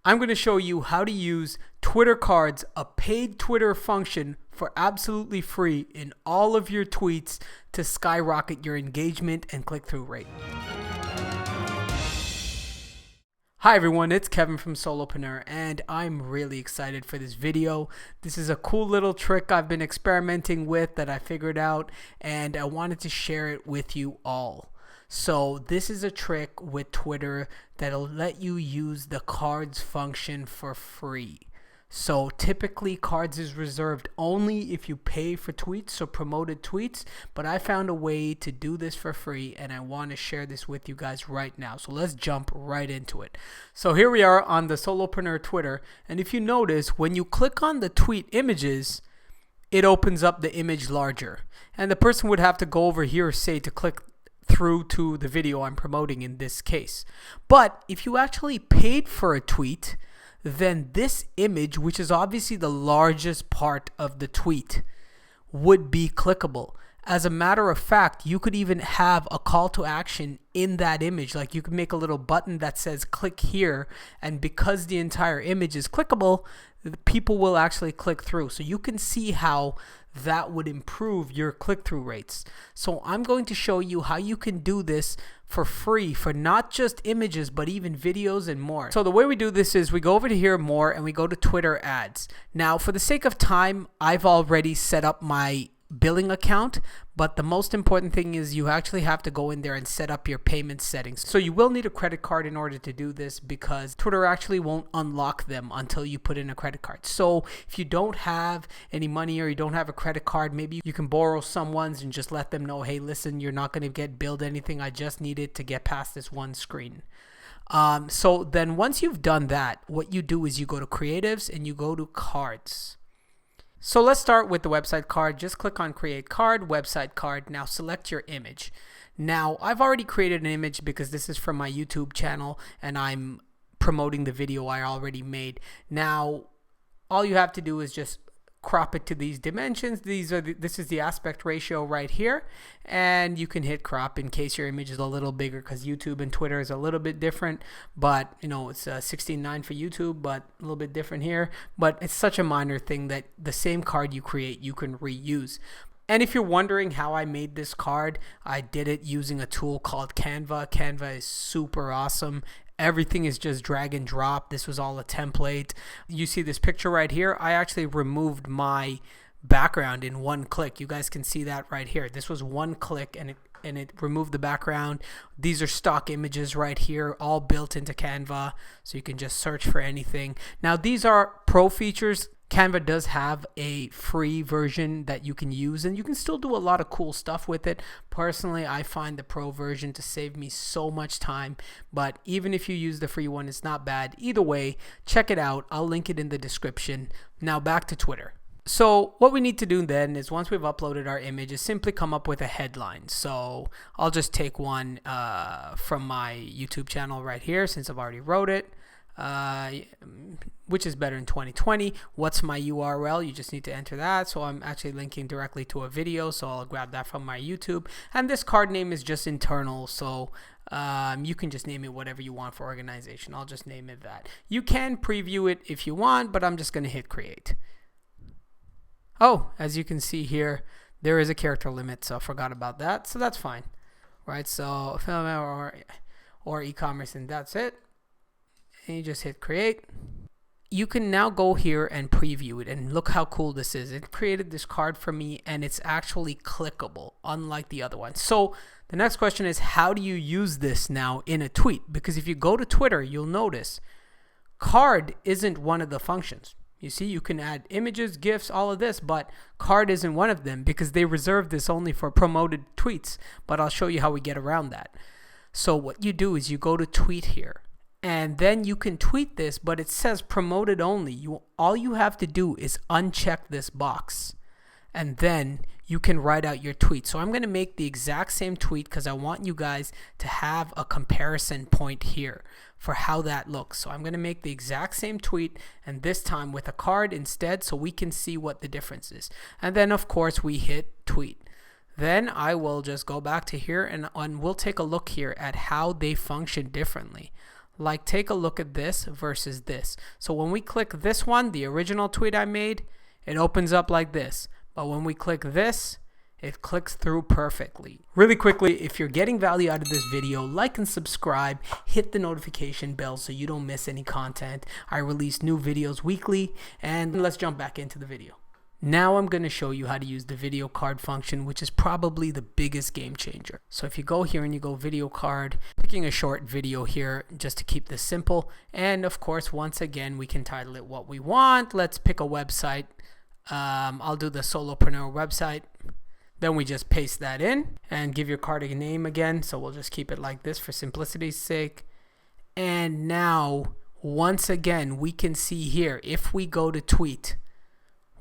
I'm going to show you how to use Twitter Cards, a paid Twitter function, for absolutely free in all of your tweets to skyrocket your engagement and click-through rate. Hi everyone, it's Kevin from Solopreneur, and I'm really excited for this video. This is a cool little trick I've been experimenting with that I figured out, and I wanted to share it with you all. So this is a trick with Twitter that'll let you use the Cards function for free. So typically Cards is reserved only if you pay for tweets, so promoted tweets, but I found a way to do this for free and I want to share this with you guys right now. So let's jump right into it. So here we are on the Solopreneur Twitter, and if you notice, when you click on the tweet images, it opens up the image larger, and the person would have to go over here, say, to click through to the video I'm promoting in this case. But if you actually paid for a tweet, then this image, which is obviously the largest part of the tweet, would be clickable. As a matter of fact, you could even have a call to action in that image. Like you could make a little button that says click here, and because the entire image is clickable, people will actually click through. So you can see how that would improve your click-through rates. So I'm going to show you how you can do this for free for not just images but even videos and more. So the way we do this is we go over to here, more, and we go to Twitter ads. Now for the sake of time, I've already set up my billing account, but the most important thing is you actually have to go in there and set up your payment settings. So you will need a credit card in order to do this because Twitter actually won't unlock them until you put in a credit card. So if you don't have any money or you don't have a credit card, maybe you can borrow someone's and just let them know, hey, listen, you're not going to get billed anything. I just need it to get past this one screen. So then once you've done that, what you do is you go to creatives and you go to cards. So let's start with the website card. Just click on create card, website card. Now select your image. Now I've already created an image because this is from my YouTube channel and I'm promoting the video I already made. Now all you have to do is just crop it to these dimensions. This is the aspect ratio right here, and you can hit crop in case your image is a little bigger because YouTube and Twitter is a little bit different, but you know, it's 16:9 for YouTube, but a little bit different here. But it's such a minor thing that the same card you create you can reuse. And if you're wondering how I made this card, I did it using a tool called Canva. Canva is super awesome. Everything is just drag and drop. This was all a template. You see this picture right here? I actually removed my background in one click. You guys can see that right here. This was one click and it removed the background. These are stock images right here, all built into Canva, so you can just search for anything. Now these are pro features. Canva does have a free version that you can use, and you can still do a lot of cool stuff with it. Personally, I find the pro version to save me so much time, but even if you use the free one, it's not bad. Either way, check it out. I'll link it in the description. Now back to Twitter. So what we need to do then is, once we've uploaded our image, is simply come up with a headline. So I'll just take one from my YouTube channel right here since I've already wrote it. Which is better in 2020? What's my URL? You just need to enter that. So I'm actually linking directly to a video, so I'll grab that from my YouTube. And this card name is just internal, so you can just name it whatever you want for organization. I'll just name it that. You can preview it if you want, but I'm just going to hit create. Oh, as you can see here, there is a character limit, so I forgot about that, so that's fine, right? So film or e-commerce, and that's it. And you just hit create. You can now go here and preview it, and look how cool this is. It created this card for me, and it's actually clickable, unlike the other one. So the next question is, how do you use this now in a tweet? Because if you go to Twitter, you'll notice card isn't one of the functions. You see, you can add images, GIFs, all of this, but card isn't one of them because they reserve this only for promoted tweets. But I'll show you how we get around that. So what you do is you go to tweet here, and then you can tweet this, but it says promoted only. All you have to do is uncheck this box, and then you can write out your tweet. So I'm going to make the exact same tweet because I want you guys to have a comparison point here for how that looks. So I'm going to make the exact same tweet, and this time with a card instead, so we can see what the difference is. And then of course we hit tweet. Then I will just go back to here and we'll take a look here at how they function differently. Like, take a look at this versus this. So when we click this one, the original tweet I made, it opens up like this. But when we click this, it clicks through perfectly. Really quickly, if you're getting value out of this video, like and subscribe, hit the notification bell so you don't miss any content. I release new videos weekly, and let's jump back into the video. Now I'm going to show you how to use the video card function, which is probably the biggest game changer. So if you go here and you go video card, picking a short video here just to keep this simple. And of course, once again, we can title it what we want. Let's pick a website. I'll do the Solopreneur website. Then we just paste that in and give your card a name again. So we'll just keep it like this for simplicity's sake. And now, once again, we can see here, if we go to tweet,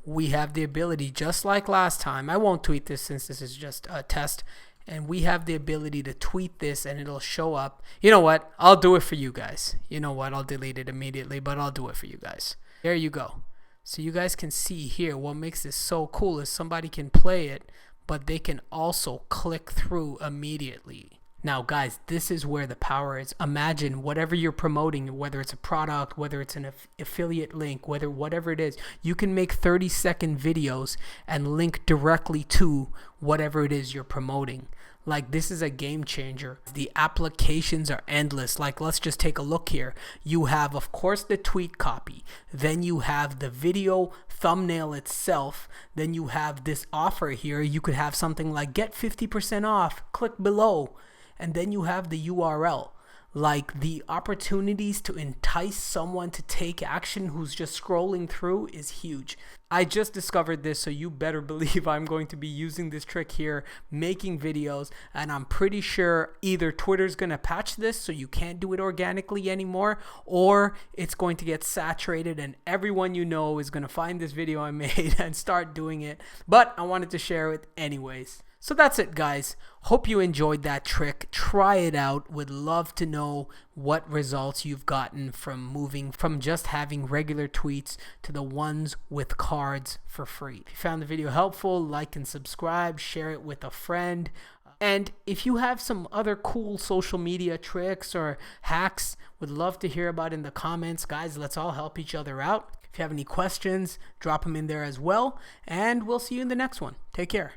we have the ability, just like last time. I won't tweet this since this is just a test. And we have the ability to tweet this and it'll show up. You know what? I'll do it for you guys. You know what? I'll delete it immediately, but I'll do it for you guys. There you go. So you guys can see here, what makes this so cool is somebody can play it, but they can also click through immediately. Now guys, this is where the power is. Imagine whatever you're promoting, whether it's a product, whether it's an affiliate link, whatever it is, you can make 30-second videos and link directly to whatever it is you're promoting. Like, this is a game changer. The applications are endless. Like, let's just take a look here. You have, of course, the tweet copy. Then you have the video thumbnail itself. Then you have this offer here. You could have something like get 50% off, click below. And then you have the URL. Like, the opportunities to entice someone to take action who's just scrolling through is huge. I just discovered this, so you better believe I'm going to be using this trick here, making videos, and I'm pretty sure either Twitter's going to patch this so you can't do it organically anymore, or it's going to get saturated and everyone you know is going to find this video I made and start doing it. But I wanted to share it anyways. So that's it, guys. Hope you enjoyed that trick. Try it out. Would love to know what results you've gotten from moving from just having regular tweets to the ones with cards for free. If you found the video helpful, like and subscribe, share it with a friend. And if you have some other cool social media tricks or hacks, would love to hear about in the comments. Guys, let's all help each other out. If you have any questions, drop them in there as well. And we'll see you in the next one. Take care.